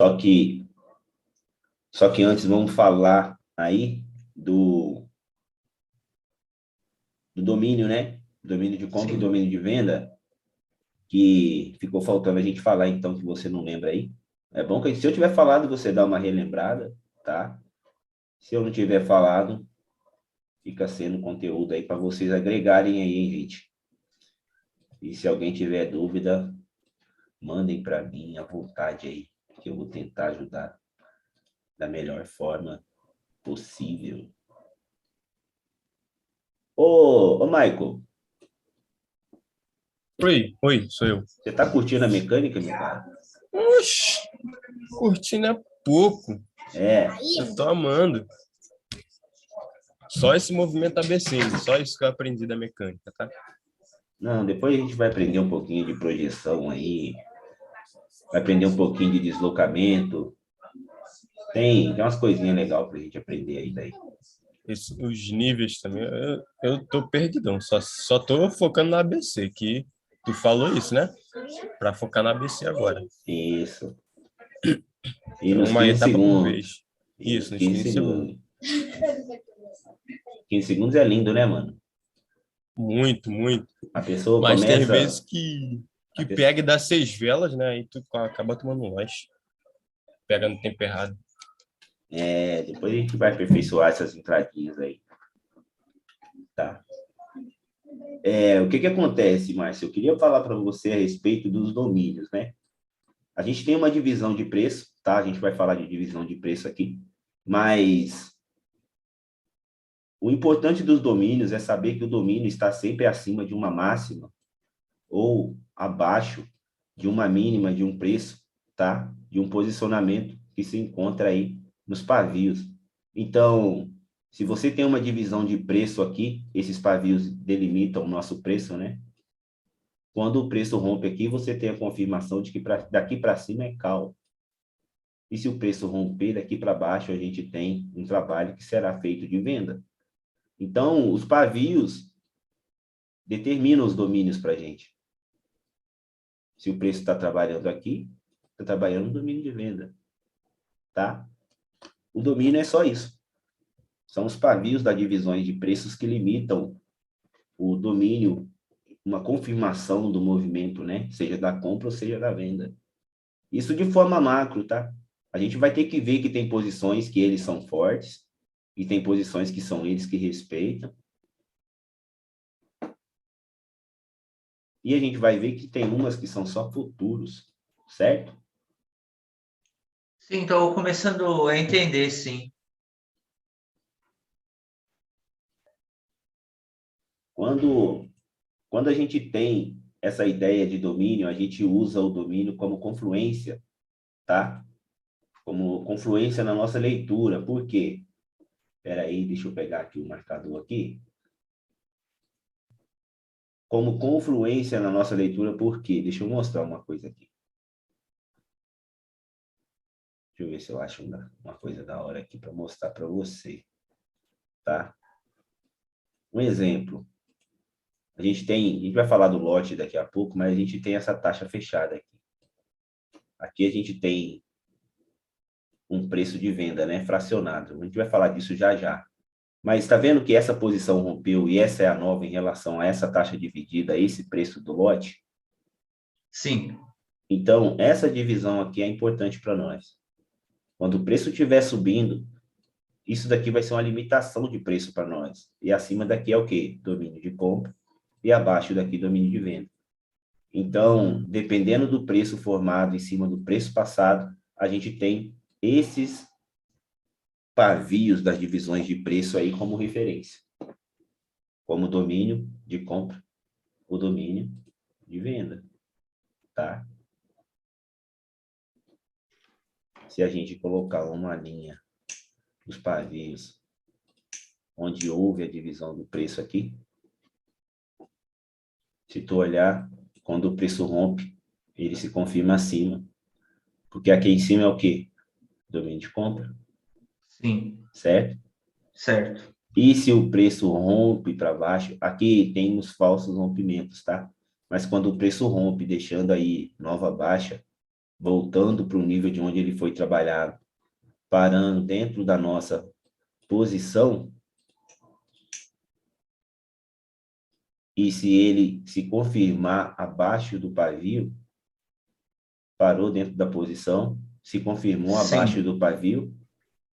Só que, só que antes vamos falar aí do domínio, né? Domínio de compra e Sim. domínio de venda, que ficou faltando a gente falar, então, que você não lembra aí. É bom que se eu tiver falado, você dá uma relembrada, tá? Se eu não tiver falado, fica sendo conteúdo aí para vocês agregarem aí, hein, gente? E se alguém tiver dúvida, mandem para mim à vontade aí, que eu vou tentar ajudar da melhor forma possível. Ô, Michael, Oi, sou eu. você tá curtindo a mecânica, meu cara? Oxi, curtindo é pouco. É, Eu tô amando. Só esse movimento ABC, só isso que eu aprendi da mecânica, tá? não, depois a gente vai aprender um pouquinho de projeção aí, vai aprender um pouquinho de deslocamento. Tem umas coisinhas legais pra gente aprender aí daí. Os níveis também, eu tô perdidão. Só tô focando na ABC, que tu falou isso, né? Pra focar na ABC agora. Isso. E Então, nos uma 15 etapa por segundos. vez. E nos Isso, nos 15 15 segundos. segundos. 15 segundos é lindo, né, mano? Muito, muito. A pessoa Mas tem vezes começa. que A pessoa, pega e dá 6 velas, né? Aí tu acaba tomando um lanche. Pega no tempo errado. depois a gente vai aperfeiçoar essas entradinhas aí. Tá? O que que acontece, Márcio? Eu queria falar para você a respeito dos domínios, né? A gente tem uma divisão de preço, tá? A gente vai falar de divisão de preço aqui, mas o importante dos domínios é saber que o domínio está sempre acima de uma máxima ou abaixo de uma mínima de um preço, tá? De um posicionamento que se encontra aí nos pavios. Então, se você tem uma divisão de preço aqui, esses pavios delimitam o nosso preço, né? Quando o preço rompe aqui, você tem a confirmação de que daqui para cima é call. E se o preço romper daqui para baixo, a gente tem um trabalho que será feito de venda. Então, os pavios determinam os domínios para a gente. Se o preço está trabalhando aqui, está trabalhando no domínio de venda, tá? O domínio é só isso. São os pavios das divisões de preços que limitam o domínio, uma confirmação do movimento, né? Seja da compra ou seja da venda. Isso de forma macro, tá? A gente vai ter que ver que tem posições que eles são fortes e tem posições que são eles que respeitam. E a gente vai ver que tem umas que são só futuros, certo? Sim, estou começando a entender, sim. Quando a gente tem essa ideia de domínio, a gente usa o domínio como confluência, tá? Como confluência na nossa leitura. Por quê? Espera aí, deixa eu pegar aqui o marcador aqui. Como confluência na nossa leitura, por quê? Deixa eu mostrar uma coisa aqui. Deixa eu ver se eu acho uma coisa da hora aqui para mostrar para você, tá? Um exemplo. A gente vai falar do lote daqui a pouco, mas a gente tem essa taxa fechada aqui. Aqui a gente tem um preço de venda, né, fracionado. A gente vai falar disso já já. Mas está vendo que essa posição rompeu e essa é a nova em relação a essa taxa dividida, esse preço do lote? Sim, Então, essa divisão aqui é importante para nós. Quando o preço estiver subindo, isso daqui vai ser uma limitação de preço para nós. E acima daqui é o quê? Domínio de compra. E abaixo daqui, domínio de venda. Então, dependendo do preço formado em cima do preço passado, a gente tem esses pavios das divisões de preço aí como referência. Como domínio de compra, o domínio de venda, tá? Se a gente colocar uma linha dos pavios onde houve a divisão do preço aqui, se tu olhar, quando o preço rompe, ele se confirma acima. Porque aqui em cima é o quê? Domínio de compra, sim, certo? certo. E se o preço rompe para baixo, aqui tem os falsos rompimentos, tá? Mas quando o preço rompe, deixando aí nova baixa, voltando para o nível de onde ele foi trabalhado, parando dentro da nossa posição, e se ele se confirmar abaixo do pavio, parou dentro da posição, se confirmou abaixo Sim, do pavio,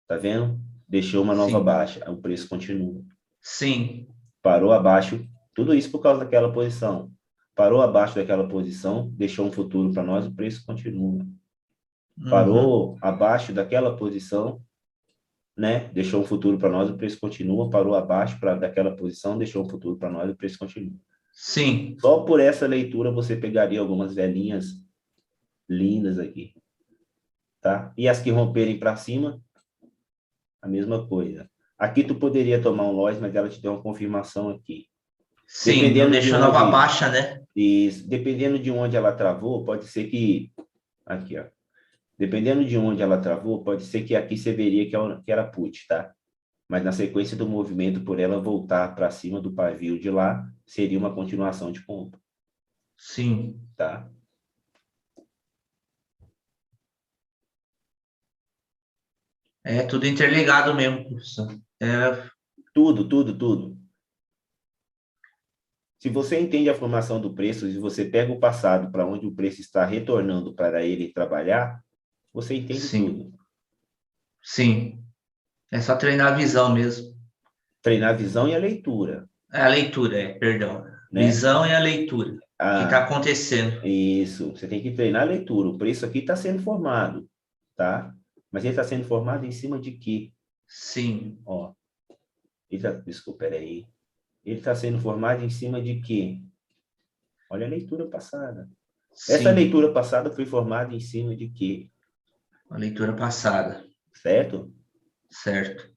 tá vendo? Deixou uma nova sim, baixa, o preço continua. sim. Parou abaixo, tudo isso por causa daquela posição. Parou abaixo daquela posição, deixou um futuro para nós, o preço continua. Uhum. Parou abaixo daquela posição, né? Deixou um futuro para nós, o preço continua. Parou abaixo daquela posição, deixou um futuro para nós, o preço continua. Sim, Só por essa leitura você pegaria algumas velhinhas lindas aqui, tá? E as que romperem para cima, a mesma coisa. Aqui tu poderia tomar um loss, mas ela te deu uma confirmação aqui. sim. Não Dependendo de deixou nova onde, baixa, né? dependendo de onde ela travou, pode ser que aqui, ó. Dependendo de onde ela travou, pode ser que aqui você veria que era put, tá? Mas na sequência do movimento, por ela voltar para cima do pavio de lá, seria uma continuação de compra, Sim. tá? É tudo interligado mesmo, professor. É, Tudo, tudo, tudo. Se você entende a formação do preço, se você pega o passado para onde o preço está retornando para ele trabalhar, você entende sim, tudo. sim. É só treinar a visão mesmo. Treinar a visão e a leitura, É a leitura, perdão. né? Visão e a leitura. O que está Ah, acontecendo? isso. Você tem que treinar a leitura. O preço aqui está sendo formado, tá? Mas ele está sendo formado em cima de quê? Sim, Ó, desculpa, peraí. Ele está sendo formado em cima de quê? Olha a leitura passada. Essa sim. leitura passada foi formada em cima de quê? A leitura passada. Certo? Certo.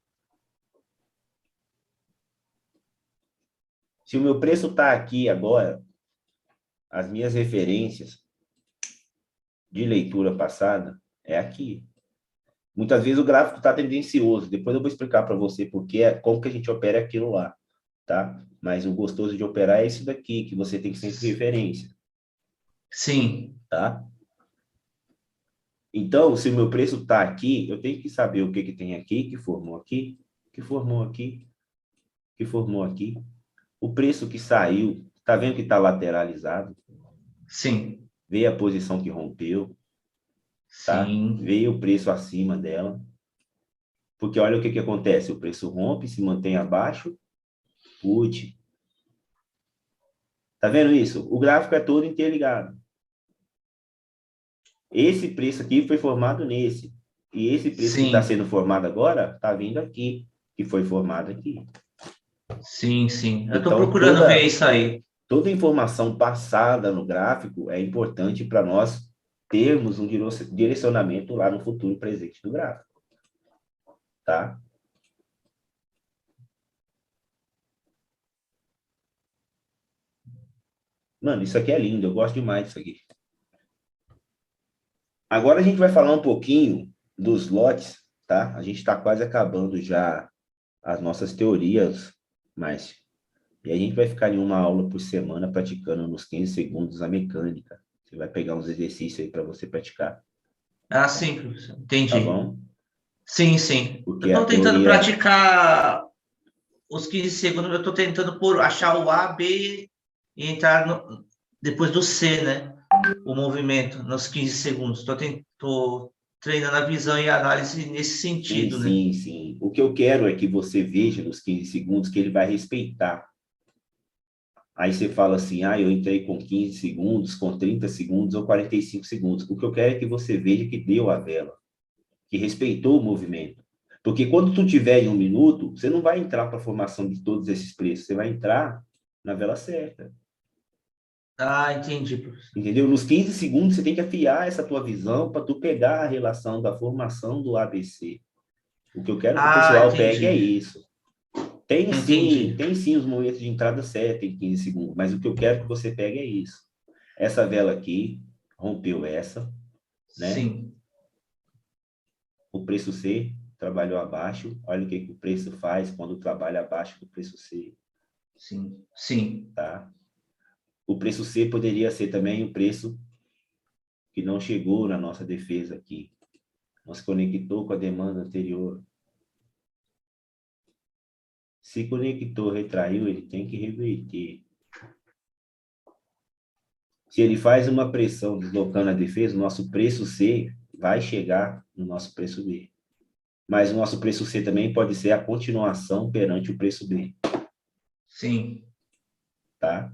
Se o meu preço está aqui agora, as minhas referências de leitura passada é aqui. Muitas vezes o gráfico está tendencioso. Depois eu vou explicar para você como que a gente opera aquilo lá, tá? Mas o gostoso de operar é esse daqui, que você tem sempre referência, Sim, tá? Então, se o meu preço está aqui, eu tenho que saber o que que tem aqui, que formou aqui, que formou aqui, que formou aqui. O preço que saiu, tá vendo que está lateralizado? sim, Veio a posição que rompeu, tá? sim, Veio o preço acima dela. Porque olha o que que acontece, o preço rompe, se mantém abaixo, put. Tá vendo isso? O gráfico é todo interligado. Esse preço aqui foi formado nesse. E esse preço que está sim, sendo formado agora, está vindo aqui, que foi formado aqui. sim, sim. Eu estou Então, procurando ver isso aí. toda informação passada no gráfico é importante para nós termos um direcionamento lá no futuro presente do gráfico, tá? Mano, isso aqui é lindo, eu gosto demais disso aqui. Agora a gente vai falar um pouquinho dos lotes, tá? A gente está quase acabando já as nossas teorias, mas e a gente vai ficar em uma aula por semana praticando nos 15 segundos a mecânica. Você vai pegar uns exercícios aí para você praticar, Ah, sim, professor. tá Entendi. bom? Sim, sim. Eu Porque a estou tentando teoria, praticar os 15 segundos. Eu estou tentando achar o A, B e entrar depois do C, né? O movimento nos 15 segundos. Tô treinando a visão e a análise nesse sim, sentido, né? sim, sim. O que eu quero é que você veja nos 15 segundos que ele vai respeitar. Aí você fala assim, eu entrei com 15 segundos, com 30 segundos ou 45 segundos. O que eu quero é que você veja que deu a vela, que respeitou o movimento. Porque quando tu tiver em 1 minuto, você não vai entrar para a formação de todos esses preços, você vai entrar na vela certa. Ah, entendi, professor. Entendeu? Nos 15 segundos, você tem que afiar essa tua visão para tu pegar a relação da formação do ABC. O que eu quero que o Ah, pessoal pegue é entendi. isso. Entendi. Tem sim os momentos de entrada certa em 15 segundos, mas o que eu quero que você pegue é isso. Essa vela aqui rompeu essa, né? Sim, O preço C trabalhou abaixo. Olha o que, que o preço faz quando trabalha abaixo do preço C, sim, sim. tá? O preço C poderia ser também o preço que não chegou na nossa defesa aqui, não se conectou com a demanda anterior. Se conectou, retraiu, ele tem que reverter. Se ele faz uma pressão deslocando a defesa, o nosso preço C vai chegar no nosso preço B. Mas o nosso preço C também pode ser a continuação perante o preço B. Sim. Tá?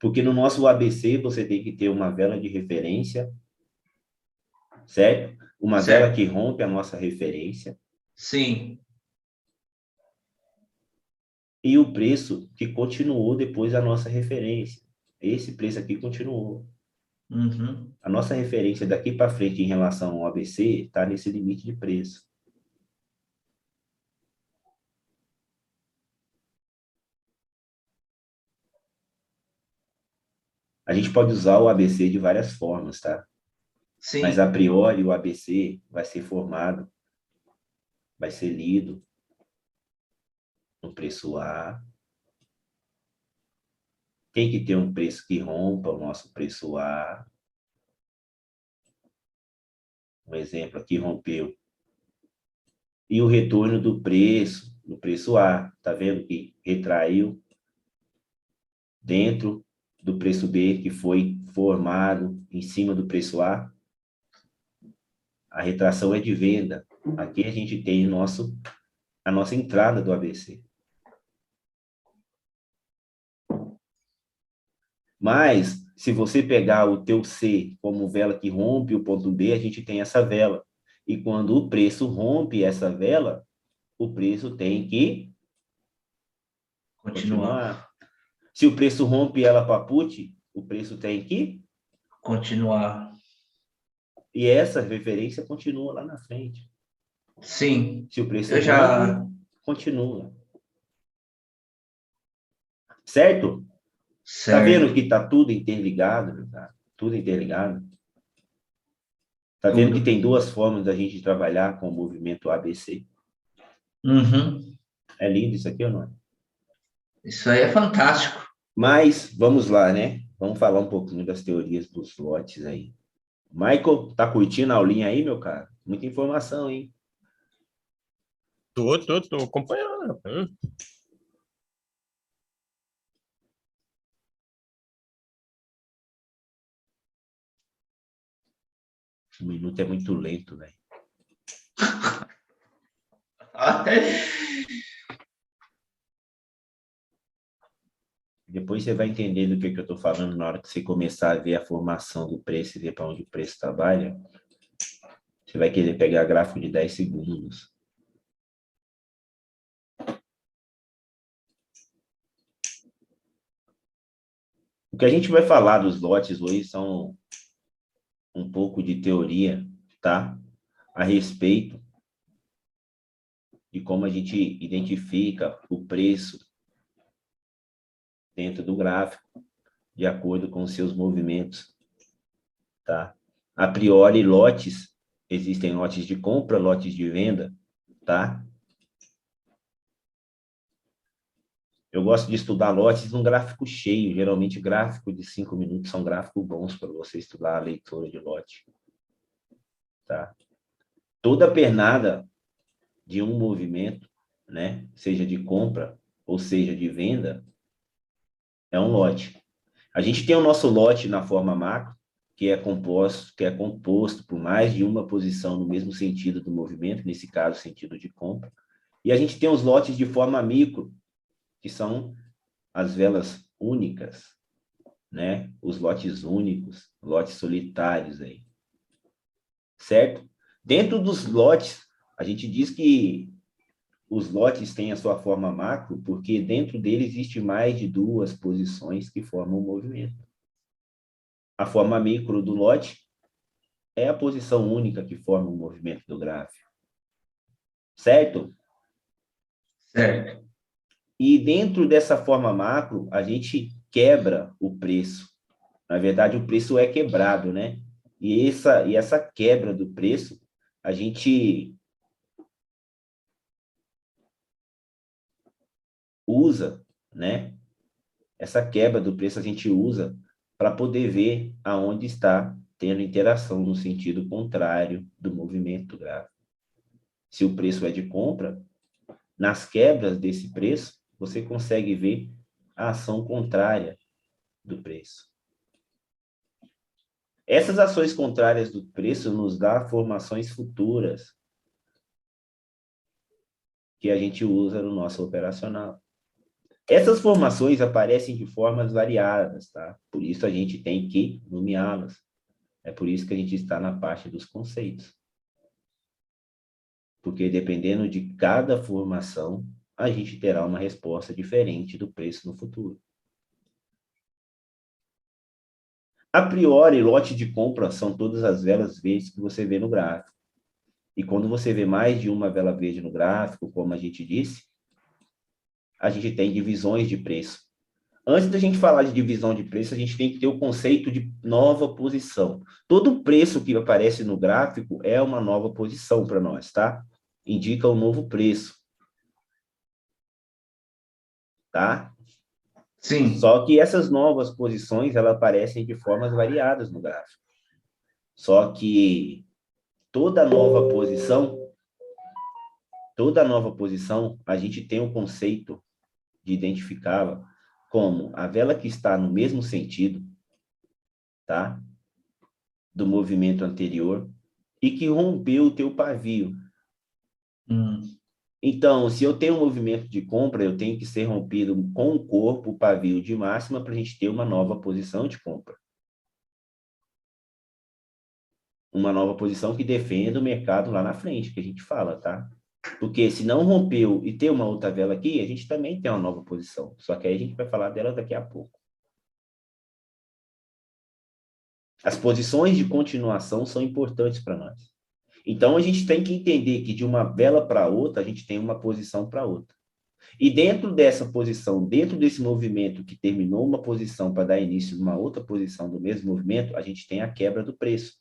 Porque no nosso ABC você tem que ter uma vela de referência, certo? Uma vela Certo. que rompe a nossa referência. Sim. E o preço que continuou depois da nossa referência. Esse preço aqui continuou. Uhum. A nossa referência daqui para frente em relação ao ABC está nesse limite de preço. A gente pode usar o ABC de várias formas, tá? Mas a Sim. priori o ABC vai ser formado, vai ser lido no preço A. Tem que ter um preço que rompa o nosso preço A. Um exemplo aqui rompeu. E o retorno do preço, no preço A. Tá vendo que retraiu dentro do preço B, que foi formado em cima do preço A. A retração é de venda. Aqui a gente tem a nossa entrada do ABC. Mas, se você pegar o teu C como vela que rompe o ponto B, a gente tem essa vela. E quando o preço rompe essa vela, o preço tem que Continuar. continuar. Se o preço rompe ela para put, o preço tem que... Continuar. E essa referência continua lá na frente. Sim. Se o preço Eu rompe, já. continua. Certo? Tá vendo Certo. que tá tudo interligado, meu cara? Tudo interligado. Tá vendo que Tudo. tem duas formas da gente trabalhar com o movimento ABC? Uhum. É lindo isso aqui ou não é? Isso aí é fantástico. Mas, vamos lá, né? Vamos falar um pouquinho das teorias dos lotes aí. Michael, tá curtindo a aulinha aí, meu cara? Muita informação, hein? Tô acompanhando, rapaz. Um minuto é muito lento, velho. Depois você vai entender do que eu tô falando na hora que você começar a ver a formação do preço e ver para onde o preço trabalha. Você vai querer pegar gráfico de 10 segundos. O que a gente vai falar dos lotes hoje são um pouco de teoria, tá? A respeito de como a gente identifica o preço dentro do gráfico, de acordo com os seus movimentos, tá? A priori, lotes, existem lotes de compra, lotes de venda, tá? Eu gosto de estudar lotes num gráfico cheio, geralmente gráfico de 5 minutos são gráficos bons para você estudar a leitura de lote, tá? Toda pernada de um movimento, né, seja de compra ou seja de venda, é um lote. A gente tem o nosso lote na forma macro, que é composto por mais de uma posição no mesmo sentido do movimento, nesse caso, sentido de compra. E a gente tem os lotes de forma micro, que são as velas únicas, né? Os lotes únicos, lotes solitários aí. Certo? Dentro dos lotes, a gente diz que os lotes têm a sua forma macro, porque dentro dele existe mais de duas posições que formam o movimento. A forma micro do lote é a posição única que forma o movimento do gráfico. Certo? Certo. E dentro dessa forma macro, a gente quebra o preço. Na verdade, o preço é quebrado, né? E essa quebra do preço, a gente usa, né? Essa quebra do preço a gente usa para poder ver aonde está tendo interação no sentido contrário do movimento gráfico. Se o preço é de compra, nas quebras desse preço, você consegue ver a ação contrária do preço. Essas ações contrárias do preço nos dão formações futuras que a gente usa no nosso operacional. Essas formações aparecem de formas variadas, tá? Por isso a gente tem que nomeá-las. É por isso que a gente está na parte dos conceitos. Porque dependendo de cada formação, a gente terá uma resposta diferente do preço no futuro. A priori, lote de compra são todas as velas verdes que você vê no gráfico. E quando você vê mais de uma vela verde no gráfico, como a gente disse, a gente tem divisões de preço. Antes da gente falar de divisão de preço, a gente tem que ter o conceito de nova posição. Todo preço que aparece no gráfico é uma nova posição para nós, tá? Indica um novo preço. Tá? Sim. Só que essas novas posições, elas aparecem de formas variadas no gráfico. Só que toda nova posição, a gente tem o conceito de identificá-la como a vela que está no mesmo sentido, tá? Do movimento anterior e que rompeu o teu pavio. Então, se eu tenho um movimento de compra, eu tenho que ser rompido com o corpo, o pavio de máxima, para a gente ter uma nova posição de compra. Uma nova posição que defenda o mercado lá na frente, que a gente fala, tá? Porque se não rompeu e tem uma outra vela aqui, a gente também tem uma nova posição. Só que aí a gente vai falar dela daqui a pouco. As posições de continuação são importantes para nós. Então, a gente tem que entender que de uma vela para outra, a gente tem uma posição para outra. E dentro dessa posição, dentro desse movimento que terminou uma posição para dar início a uma outra posição do mesmo movimento, a gente tem a quebra do preço,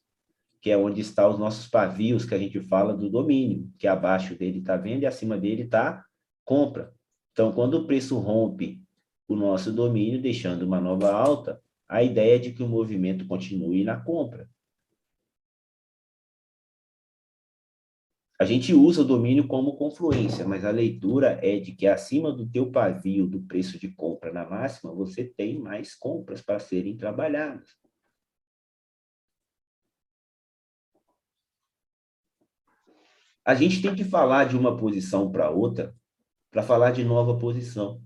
que é onde estão os nossos pavios, que a gente fala do domínio, que abaixo dele está venda e acima dele está compra. Então, quando o preço rompe o nosso domínio, deixando uma nova alta, a ideia é de que o movimento continue na compra. A gente usa o domínio como confluência, mas a leitura é de que acima do teu pavio do preço de compra na máxima, você tem mais compras para serem trabalhadas. A gente tem que falar de uma posição para outra para falar de nova posição.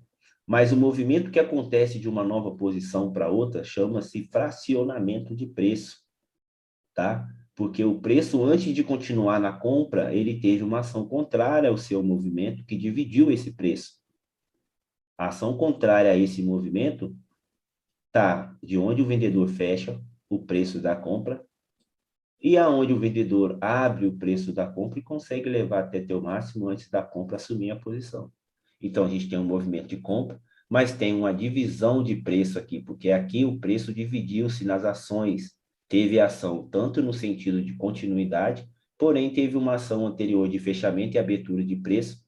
Mas o movimento que acontece de uma nova posição para outra chama-se fracionamento de preço, tá? Porque o preço, antes de continuar na compra, ele teve uma ação contrária ao seu movimento que dividiu esse preço. A ação contrária a esse movimento está de onde o vendedor fecha o preço da compra e aonde o vendedor abre o preço da compra e consegue levar até teu máximo antes da compra assumir a posição. Então, a gente tem um movimento de compra, mas tem uma divisão de preço aqui, porque aqui o preço dividiu-se nas ações. Teve ação tanto no sentido de continuidade, porém teve uma ação anterior de fechamento e abertura de preço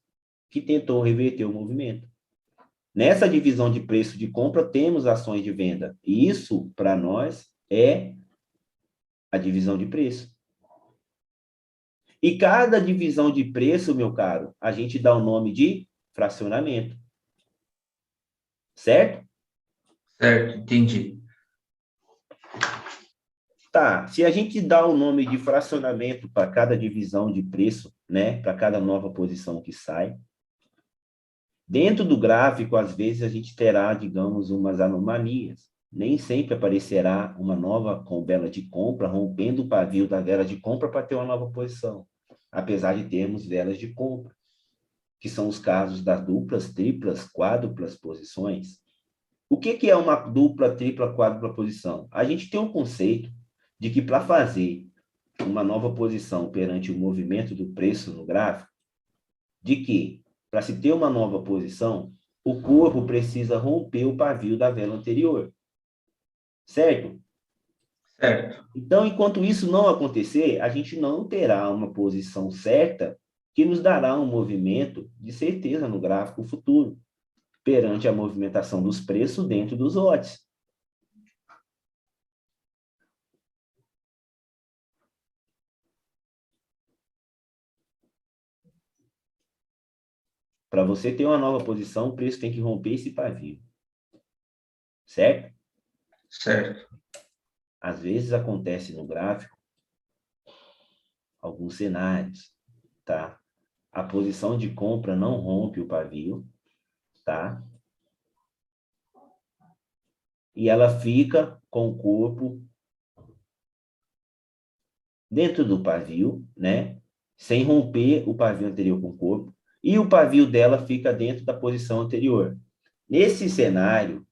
que tentou reverter o movimento. Nessa divisão de preço de compra, temos ações de venda. E isso, para nós, é a divisão de preço. E cada divisão de preço, meu caro, a gente dá o nome de fracionamento. Certo? Certo, entendi. Tá, se a gente dá o nome de fracionamento para cada divisão de preço, né, para cada nova posição que sai, dentro do gráfico, às vezes, a gente terá, digamos, umas anomalias. Nem sempre aparecerá uma nova vela de compra, rompendo o pavio da vela de compra para ter uma nova posição, apesar de termos velas de compra, que são os casos das duplas, triplas, quádruplas posições. O que é uma dupla, tripla, quádrupla posição? A gente tem um conceito de que para fazer uma nova posição perante o movimento do preço no gráfico, de que para se ter uma nova posição, o corpo precisa romper o pavio da vela anterior. Certo? Certo. Então, enquanto isso não acontecer, a gente não terá uma posição certa que nos dará um movimento de certeza no gráfico futuro, perante a movimentação dos preços dentro dos lotes. Para você ter uma nova posição, o preço tem que romper esse pavio. Certo? Certo. Às vezes acontece no gráfico alguns cenários, tá? A posição de compra não rompe o pavio, tá? E ela fica com o corpo dentro do pavio, né? Sem romper o pavio anterior com o corpo, e o pavio dela fica dentro da posição anterior. Nesse cenário,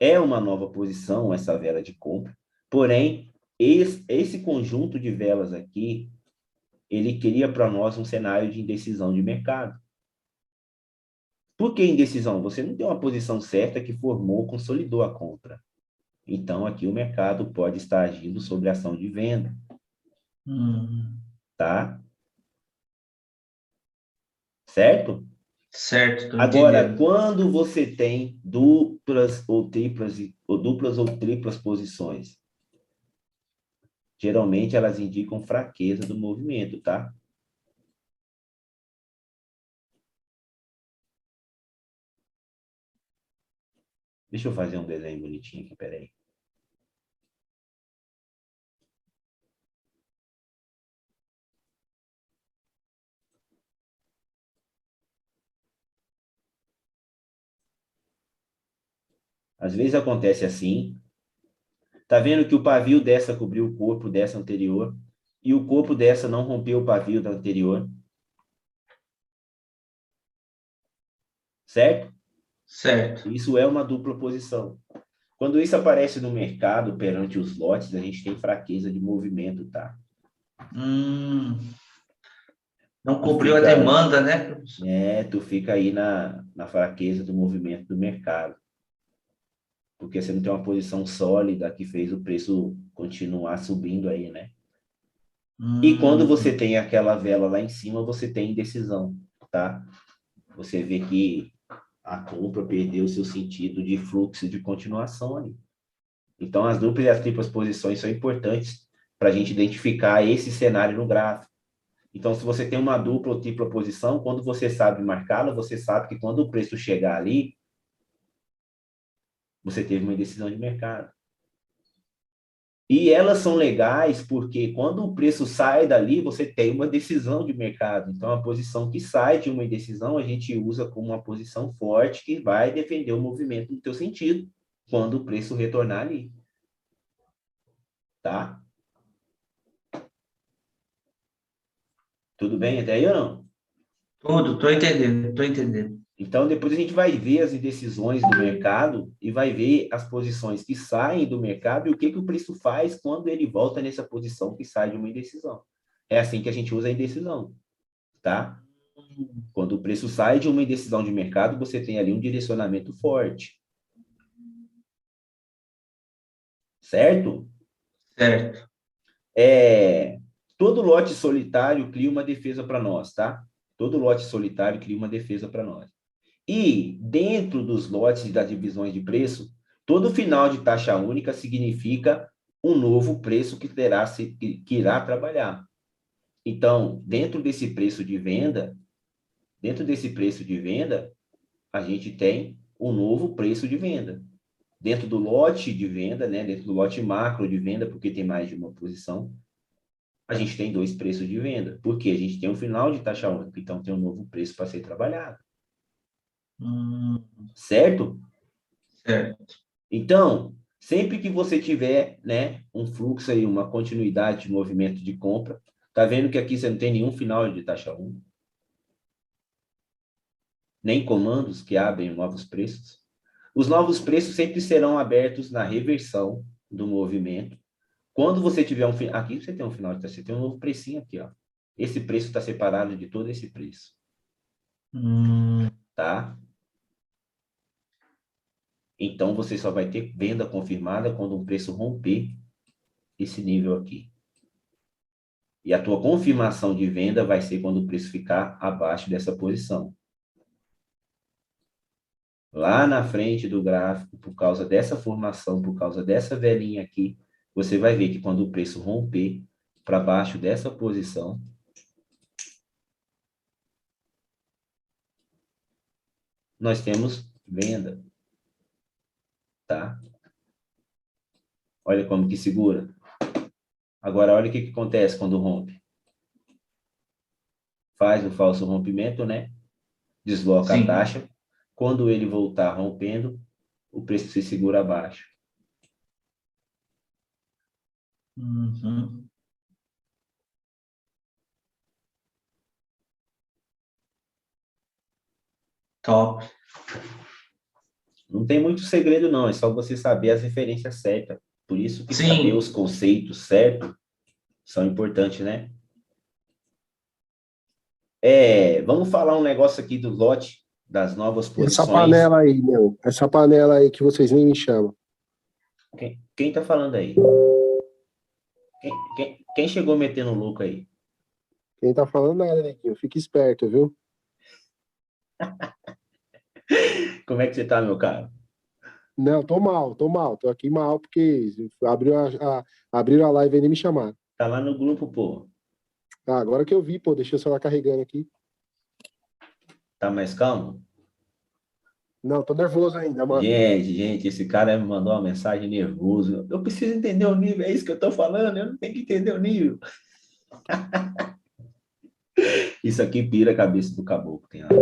é uma nova posição essa vela de compra, porém, esse conjunto de velas aqui, ele cria para nós um cenário de indecisão de mercado. Por que indecisão? Você não tem uma posição certa que formou, consolidou a compra. Então, aqui o mercado pode estar agindo sobre a ação de venda, tá? Certo? Certo, estou Agora, entendendo. quando você tem duplas ou triplas posições, geralmente elas indicam fraqueza do movimento, tá? Deixa eu fazer um desenho bonitinho aqui, peraí. Às vezes acontece assim. Tá vendo que o pavio dessa cobriu o corpo dessa anterior e o corpo dessa não rompeu o pavio da anterior? Certo? Certo. Isso é uma dupla posição. Quando isso aparece no mercado, perante os lotes, a gente tem fraqueza de movimento, tá? Não Tu cobriu a fica, demanda, né, professor? tu fica aí na fraqueza do movimento do mercado. Porque você não tem uma posição sólida que fez o preço continuar subindo aí, né? E quando você tem aquela vela lá em cima, você tem indecisão, tá? Você vê que a compra perdeu o seu sentido de fluxo de continuação ali. Então, as duplas e as triplas posições são importantes para a gente identificar esse cenário no gráfico. Então, se você tem uma dupla ou tripla posição, quando você sabe marcá-la, você sabe que quando o preço chegar ali, você teve uma indecisão de mercado. E elas são legais porque quando o preço sai dali, você tem uma decisão de mercado. Então, a posição que sai de uma indecisão, a gente usa como uma posição forte que vai defender o movimento no teu sentido, quando o preço retornar ali. Tá? Tudo bem até aí ou não? Tudo, estou entendendo, estou entendendo. Então, depois a gente vai ver as indecisões do mercado e vai ver as posições que saem do mercado e o que o preço faz quando ele volta nessa posição que sai de uma indecisão. É assim que a gente usa a indecisão, tá? Quando o preço sai de uma indecisão de mercado, você tem ali um direcionamento forte. Certo? Certo. Todo lote solitário cria uma defesa para nós, tá? Todo lote solitário cria uma defesa para nós. E dentro dos lotes e das divisões de preço, todo final de taxa única significa um novo preço que irá trabalhar. Então, dentro desse preço de venda, a gente tem um novo preço de venda. Dentro do lote de venda, né, dentro do lote macro de venda, porque tem mais de uma posição, a gente tem dois preços de venda. Porque a gente tem um final de taxa única, então tem um novo preço para ser trabalhado. Certo? Certo. Então, sempre que você tiver, né, um fluxo aí, uma continuidade de movimento de compra, tá vendo que aqui você não tem nenhum final de taxa única? Nem comandos que abrem novos preços. Os novos preços sempre serão abertos na reversão do movimento. Quando você tiver aqui você tem um final, você tem um novo precinho aqui, ó. Esse preço está separado de todo esse preço. Tá? Então, você só vai ter venda confirmada quando um preço romper esse nível aqui. E a tua confirmação de venda vai ser quando o preço ficar abaixo dessa posição. Lá na frente do gráfico, por causa dessa formação, por causa dessa velinha aqui, você vai ver que quando o preço romper para baixo dessa posição, nós temos venda, tá? Olha como que segura. Agora, olha o que acontece quando rompe. Faz o falso rompimento, né? Desloca a Sim. taxa. Quando ele voltar rompendo, o preço se segura abaixo. Uhum. Top. Não tem muito segredo, não. É só você saber as referências certas. Por isso que saber os Sim. conceitos certos são importantes, né? Vamos falar um negócio aqui do lote, das novas E essa posições. panela aí, meu? Essa panela aí que vocês nem me chamam. Quem tá falando aí? Quem chegou metendo louco aí? Quem tá falando nada, Neguinho? Fica esperto, viu? Como é que você tá, meu caro? Não, tô mal, tô mal. Tô aqui mal porque abriram a live e nem me chamaram. Tá lá no grupo, pô. Ah, agora que eu vi, pô, deixei o celular carregando aqui. Tá mais calmo? Não, tô nervoso ainda, mano. Gente, esse cara me mandou uma mensagem nervoso. Eu preciso entender o nível, é isso que eu tô falando, eu não tenho que entender o nível. Isso aqui pira a cabeça do caboclo, tem nada.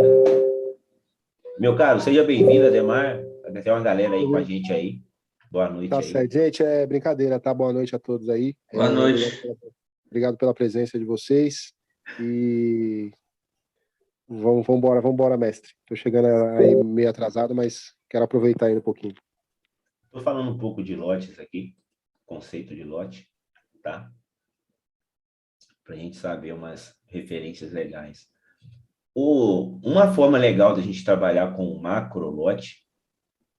Meu caro, seja bem-vindo, Ademar. Tem uma galera aí com a gente aí. Boa noite Tá aí. certo. Gente, é brincadeira, tá? Boa noite a todos aí. Boa noite. Obrigado pela presença de vocês. E vamos embora, mestre. Tô chegando aí meio atrasado, mas quero aproveitar ainda um pouquinho. Tô falando um pouco de lotes aqui, conceito de lote, tá? Pra gente saber umas referências legais. Uma forma legal da gente trabalhar com o macro lote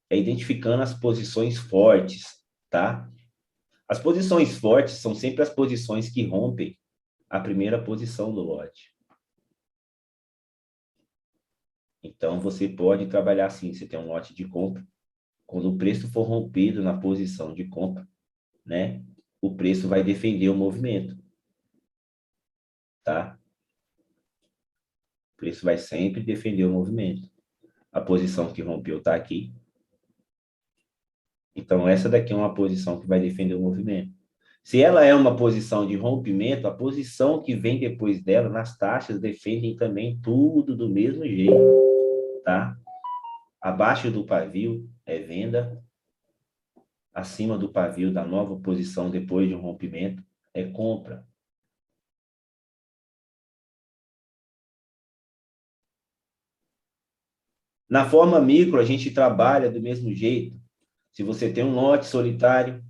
é identificando as posições fortes, tá? As posições fortes são sempre as posições que rompem a primeira posição do lote. Então, você pode trabalhar assim, você tem um lote de compra, quando o preço for rompido na posição de compra, né? O preço vai defender o movimento, tá? O preço vai sempre defender o movimento. A posição que rompeu está aqui. Então, essa daqui é uma posição que vai defender o movimento. Se ela é uma posição de rompimento, a posição que vem depois dela, nas taxas, defendem também tudo do mesmo jeito, tá? Abaixo do pavio é venda, acima do pavio da nova posição depois de um rompimento é compra. Na forma micro, a gente trabalha do mesmo jeito. Se você tem um lote solitário,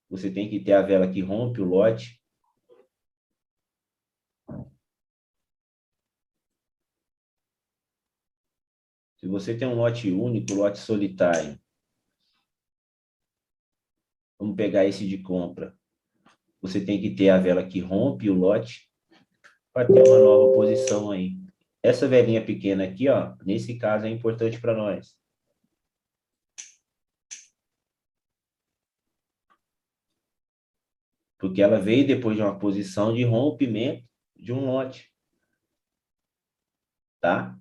você tem que ter a vela que rompe o lote. Se você tem um lote único, lote solitário, vamos pegar esse de compra. Você tem que ter a vela que rompe o lote para ter uma nova posição aí. Essa velinha pequena aqui, ó, nesse caso é importante para nós. Porque ela veio depois de uma posição de rompimento de um lote. Tá?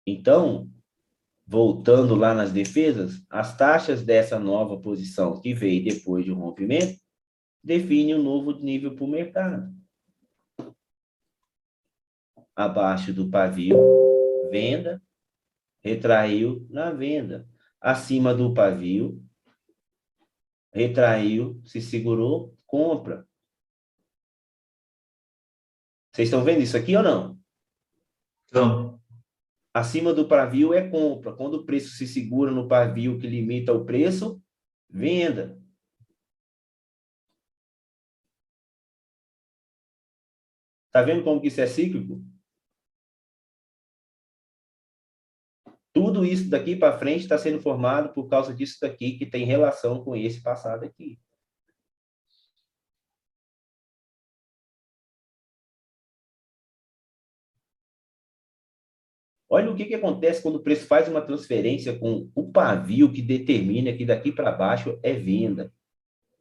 Então, voltando lá nas defesas, as taxas dessa nova posição que veio depois de um rompimento define um novo nível para o mercado. Abaixo do pavio, venda, retraiu na venda. Acima do pavio, retraiu, se segurou, compra. Vocês estão vendo isso aqui ou não? Então, Acima do pavio é compra. Quando o preço se segura no pavio que limita o preço, venda. Tá vendo como que isso é cíclico? Tudo isso daqui para frente está sendo formado por causa disso daqui que tem relação com esse passado aqui. Olha o que acontece quando o preço faz uma transferência com o pavio que determina que daqui para baixo é venda.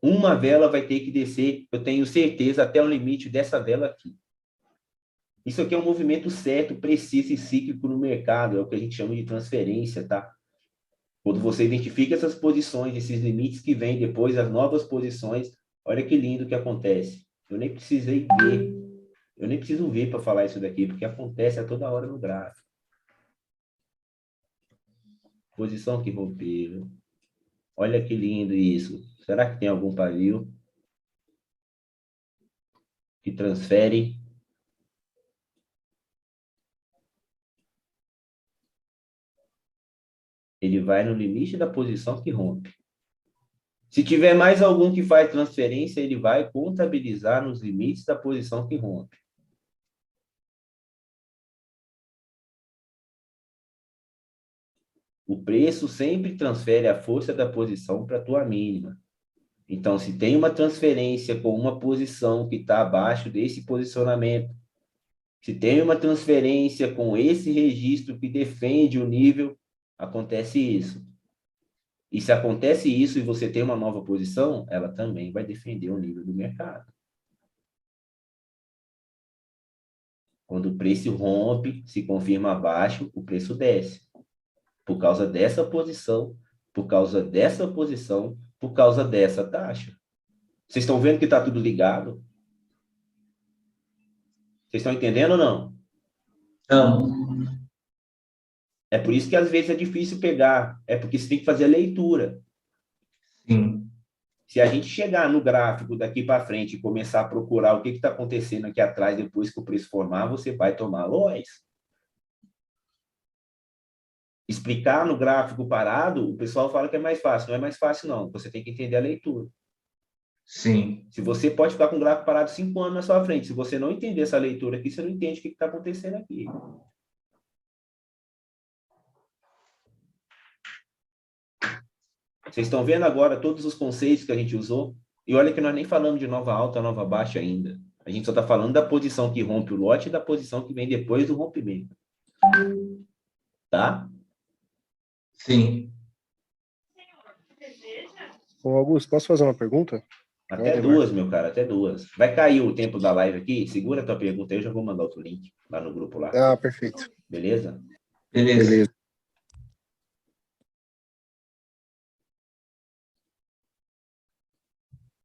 Uma vela vai ter que descer, eu tenho certeza, até o limite dessa vela aqui. Isso aqui é um movimento certo, preciso e cíclico no mercado, é o que a gente chama de transferência, tá? Quando você identifica essas posições, esses limites que vêm depois, as novas posições, olha que lindo que acontece. Eu nem precisei ver, eu nem preciso ver para falar isso daqui, porque acontece a toda hora no gráfico. Posição que rompeu. Olha que lindo isso. Será que tem algum pavio que transfere? Ele vai no limite da posição que rompe. Se tiver mais algum que faz transferência, ele vai contabilizar nos limites da posição que rompe. O preço sempre transfere a força da posição para a tua mínima. Então, se tem uma transferência com uma posição que está abaixo desse posicionamento, se tem uma transferência com esse registro que defende o nível, acontece isso. E se acontece isso e você tem uma nova posição, ela também vai defender o nível do mercado. Quando o preço rompe, se confirma abaixo, o preço desce. Por causa dessa posição, por causa dessa posição, por causa dessa taxa. Vocês estão vendo que está tudo ligado? Vocês estão entendendo ou não? Então, É por isso que às vezes é difícil pegar. É porque você tem que fazer a leitura. sim. Se a gente chegar no gráfico daqui para frente e começar a procurar o que está acontecendo aqui atrás depois que o preço formar, você vai tomar loss. Explicar no gráfico parado, o pessoal fala que é mais fácil. Não é mais fácil, não. Você tem que entender a leitura. Sim. Se você pode ficar com o gráfico parado 5 anos na sua frente, se você não entender essa leitura aqui, você não entende o que está acontecendo aqui. Vocês estão vendo agora todos os conceitos que a gente usou? E olha que nós nem falamos de nova alta, nova baixa ainda. A gente só está falando da posição que rompe o lote e da posição que vem depois do rompimento. Tá? Sim. Ô, Augusto, posso fazer uma pergunta? Até duas, meu cara, até duas. Vai cair o tempo da live aqui? Segura a tua pergunta aí, eu já vou mandar outro link lá no grupo lá. Ah, perfeito. Beleza? Beleza. Beleza.